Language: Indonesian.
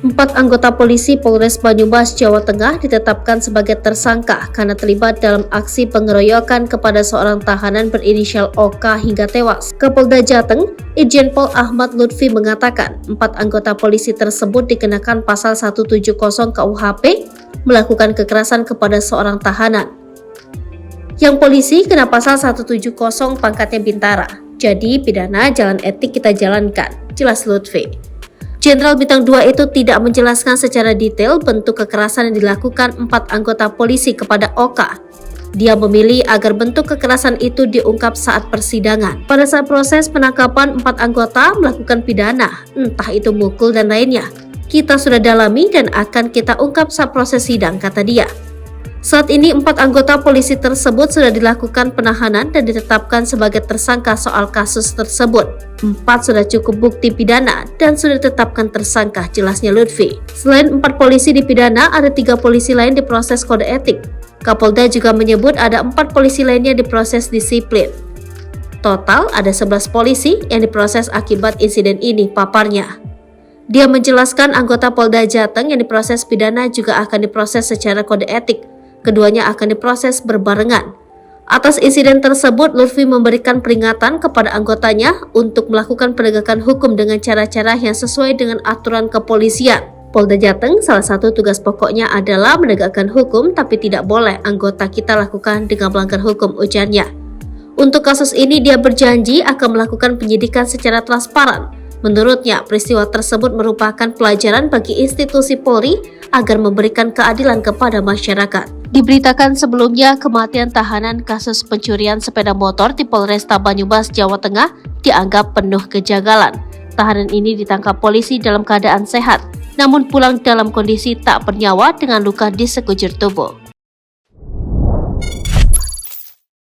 4 anggota polisi Polres Banyumas, Jawa Tengah ditetapkan sebagai tersangka karena terlibat dalam aksi pengeroyokan kepada seorang tahanan berinisial OK hingga tewas. Kapolda Jateng, Irjen Pol Ahmad Lutfi mengatakan 4 anggota polisi tersebut dikenakan pasal 170 KUHP melakukan kekerasan kepada seorang tahanan. Yang polisi kena pasal 170 pangkatnya Bintara. Jadi pidana jalan etik kita jalankan, jelas Lutfi. Jenderal Bintang 2 itu tidak menjelaskan secara detail bentuk kekerasan yang dilakukan 4 anggota polisi kepada OK. Dia memilih agar bentuk kekerasan itu diungkap saat persidangan. Pada saat proses penangkapan 4 anggota melakukan pidana, entah itu mukul dan lainnya. Kita sudah dalami dan akan kita ungkap saat proses sidang, kata dia. Saat ini 4 anggota polisi tersebut sudah dilakukan penahanan dan ditetapkan sebagai tersangka soal kasus tersebut. 4 sudah cukup bukti pidana dan sudah ditetapkan tersangka, jelasnya Lutfi. Selain 4 polisi dipidana, ada 3 polisi lain diproses kode etik. Kapolda juga menyebut ada 4 polisi lainnya diproses disiplin. Total ada 11 polisi yang diproses akibat insiden ini, paparnya. Dia menjelaskan anggota Polda Jateng yang diproses pidana juga akan diproses secara kode etik. Keduanya akan diproses berbarengan. Atas insiden tersebut, Lutfi memberikan peringatan kepada anggotanya untuk melakukan penegakan hukum dengan cara-cara yang sesuai dengan aturan kepolisian. Polda Jateng salah satu tugas pokoknya adalah menegakkan hukum, tapi tidak boleh anggota kita lakukan dengan melanggar hukum, ujarnya. Untuk kasus ini dia berjanji akan melakukan penyidikan secara transparan. Menurutnya, peristiwa tersebut merupakan pelajaran bagi institusi Polri agar memberikan keadilan kepada masyarakat. Diberitakan sebelumnya, kematian tahanan kasus pencurian sepeda motor di Polresta Banyumas, Jawa Tengah dianggap penuh kejanggalan. Tahanan ini ditangkap polisi dalam keadaan sehat, namun pulang dalam kondisi tak bernyawa dengan luka di sekujur tubuh.